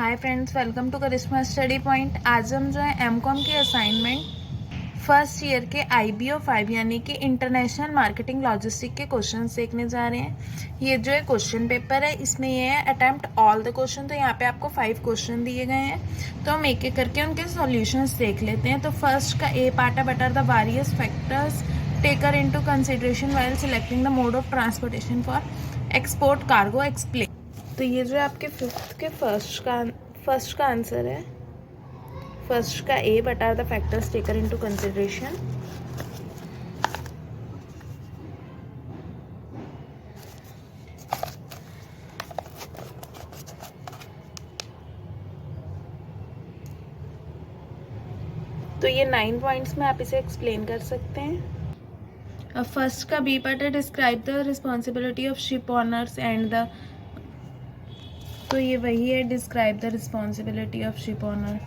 Hi friends, welcome to Karishma study point. आज हम जो है एमकॉम की असाइनमेंट फर्स्ट ईयर के IBO 5 यानी कि इंटरनेशनल मार्केटिंग लॉजिस्टिक के क्वेश्चंस देखने जा रहे हैं। ये जो है क्वेश्चन पेपर है, इसमें ये है अटेम्प्ट ऑल द क्वेश्चन। तो यहाँ पे आपको 5 क्वेश्चन दिए गए हैं, तो हम एक एक करके उनके सॉल्यूशंस देख लेते हैं। तो फर्स्ट का ए पार्ट है, what are the various factors taken into consideration while selecting the mode of transportation for export cargo, explain. तो ये जो है आपके फिफ्थ के फर्स्ट का आंसर है। फर्स्ट का A, what are the factors taken into consideration. तो ये 9 पॉइंट्स में आप इसे एक्सप्लेन कर सकते हैं। अब फर्स्ट का बी पार्ट है, describe the responsibility of ship owners and the. तो ये वही है, describe the responsibility of ship owner.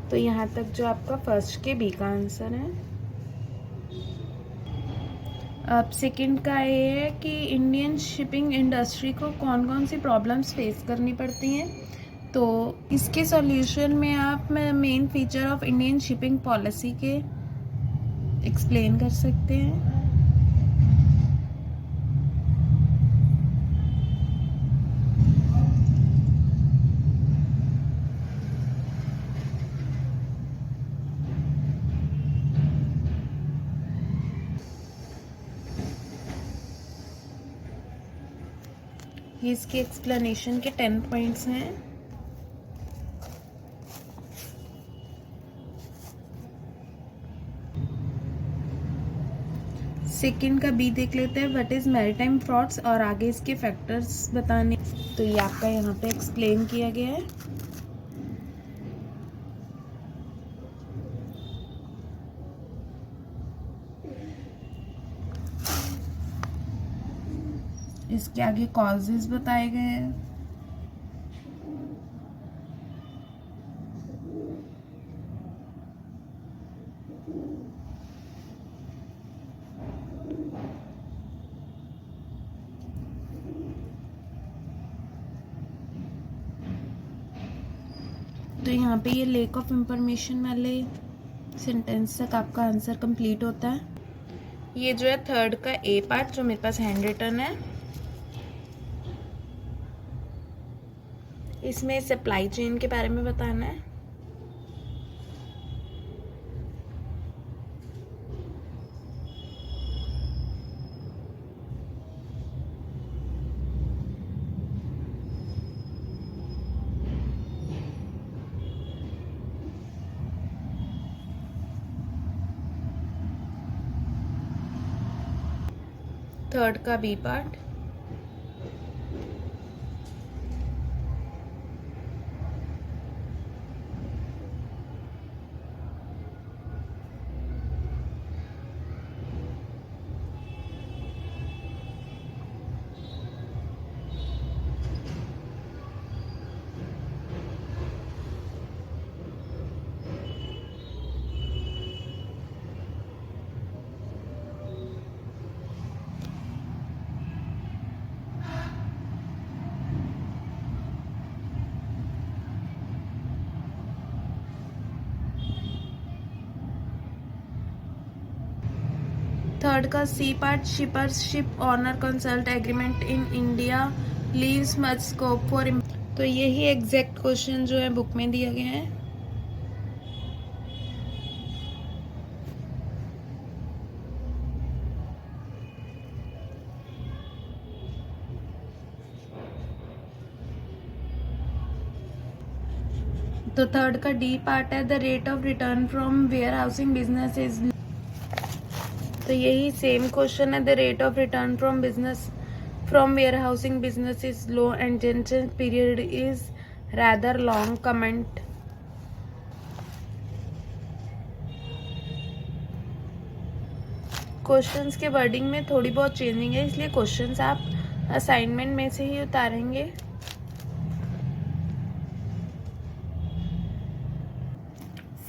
तो यहाँ तक जो आपका फर्स्ट के बी का आंसर है। अब सेकंड का ये है कि इंडियन शिपिंग इंडस्ट्री को कौन कौन सी प्रॉब्लम्स फेस करनी पड़ती हैं। तो इसके सॉल्यूशन में आप main feature of Indian shipping policy के एक्सप्लेन कर सकते हैं। ये इसके एक्सप्लेनेशन के 10 पॉइंट्स हैं। सेकंड का बी देख लेते हैं, व्हाट इज मैरीटाइम फ्रॉड्स, और आगे इसके फैक्टर्स बताने। तो ये आपका यहाँ पे एक्सप्लेन किया गया है। इसके आगे कॉजेज बताए गए हैं। तो यहाँ पे ये लैक ऑफ इंफॉर्मेशन वाले सेंटेंस तक आपका आंसर कंप्लीट होता है। ये जो है थर्ड का ए पार्ट, जो मेरे पास हैंड रिटन है, इसमें सप्लाई चेन के बारे में बताना है। थर्ड का बी पार्ट, थर्ड का C part, shippers ship owner consult agreement in India leaves much scope for. तो यही एग्जैक्ट क्वेश्चन जो है बुक में दिया गया है। तो थर्ड का डी पार्ट है, the rate of return from warehousing business is. तो यही सेम क्वेश्चन है, the rate of return from warehousing business is low and gestation period is rather long, comment. Questions के wording में थोड़ी बहुत changing है, इसलिए questions आप असाइनमेंट में से ही उतारेंगे।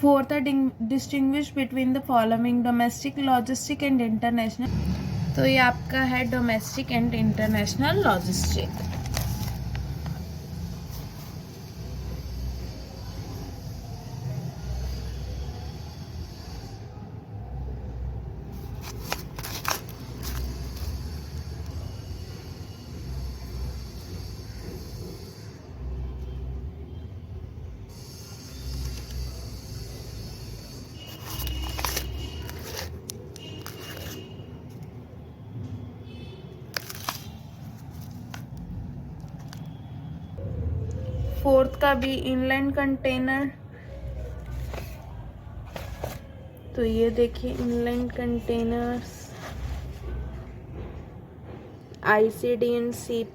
फोर्थ है distinguish between the following domestic, logistic and international. तो ये आपका है domestic and international logistic. Fourth का भी इनलैंड कंटेनर। तो ये देखिए inland containers, ICD and CFS।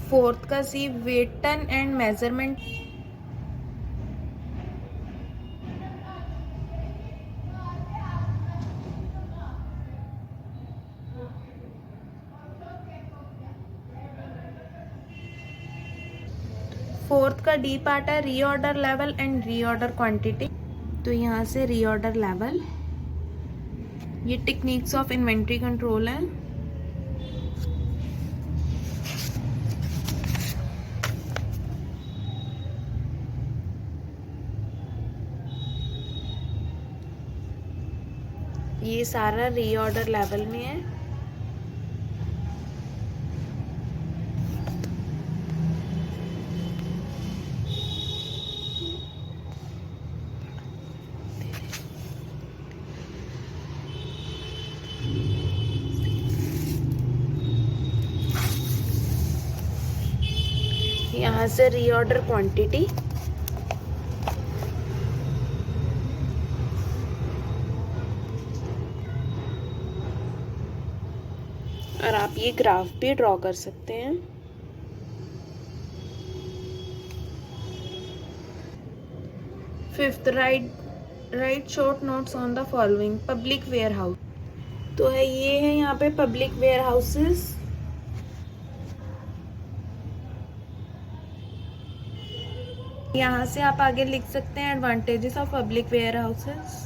Fourth का C weight ton and measurement. Fourth का डी पार्ट है reorder level and reorder quantity. तो यहाँ से रीऑर्डर लेवल, ये टेक्निक्स ऑफ इन्वेंट्री कंट्रोल है। ये सारा रीऑर्डर लेवल में है। यहाँ से रीऑर्डर क्वांटिटी, और आप ये ग्राफ भी ड्रॉ कर सकते हैं। Fifth, write short notes on the following public warehouse. तो है ये है यहाँ पे पब्लिक वेयर हाउसेस। यहाँ से आप आगे लिख सकते हैं advantages of public warehouses.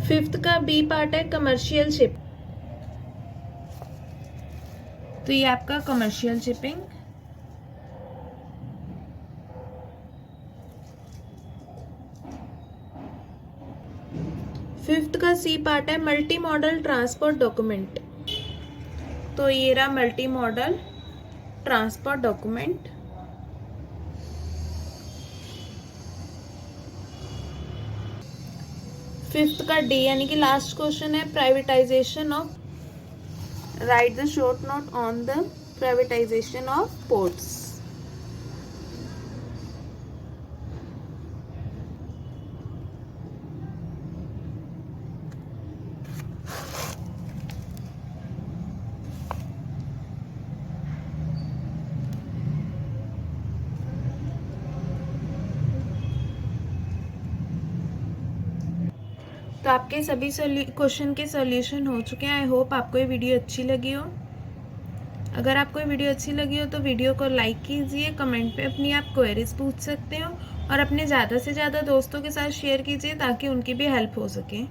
Fifth का बी पार्ट है कमर्शियल शिप। तो ये आपका कमर्शियल शिपिंग। फिफ्थ का सी पार्ट है मल्टी मॉडल ट्रांसपोर्ट डॉक्यूमेंट। तो ये रहा multi modal transport document. Fifth का डी यानी कि लास्ट क्वेश्चन है privatisation of, write the short note on the privatisation of ports. तो आपके सभी क्वेश्चन के सॉल्यूशन हो चुके हैं। आई होप आपको ये वीडियो अच्छी लगी हो। अगर आपको ये वीडियो अच्छी लगी हो तो वीडियो को लाइक कीजिए, कमेंट पे अपनी आप क्वेरीज पूछ सकते हो और अपने ज़्यादा से ज़्यादा दोस्तों के साथ शेयर कीजिए ताकि उनकी भी हेल्प हो सके।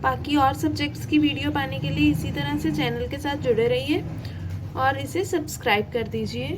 बाकी और सब्जेक्ट्स की वीडियो पाने के लिए इसी तरह से चैनल के साथ जुड़े रहिए और इसे सब्सक्राइब कर दीजिए।